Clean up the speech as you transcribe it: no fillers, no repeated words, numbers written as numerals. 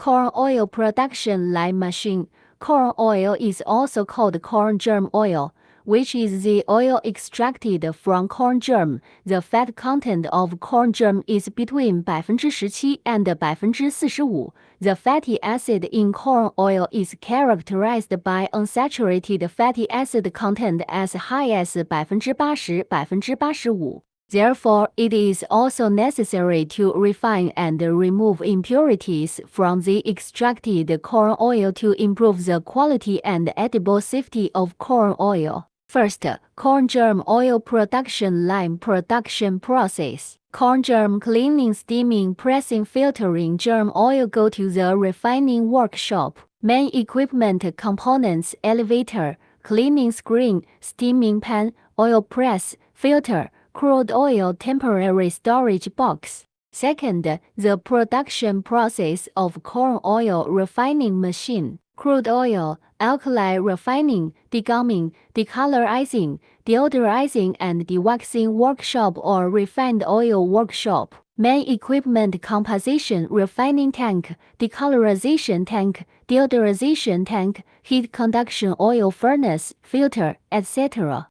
corn oil production line machine. Corn oil is also called corn germ oil, which is the oil extracted from corn germ. The fat content of corn germ is between 17% and 45%. The fatty acid in corn oil is characterized by unsaturated fatty acid content as high as 80%, 85%. Therefore, it is also necessary to refine and remove impurities from the extracted corn oil to improve the quality and edible safety of corn oil. First, corn germ oil production line production process. Corn germ cleaning, steaming, pressing, filtering germ oil go to the refining workshop. Main equipment components: elevator, cleaning screen, steaming pan, oil press, filter, crude oil temporary storage box. Second, the production process of corn oil refining machine. Crude oil, alkali refining, degumming, decolorizing, deodorizing and dewaxing workshop or refined oil workshop. Main equipment composition: refining tank, decolorization tank, deodorization tank, heat conduction oil furnace, filter, etc.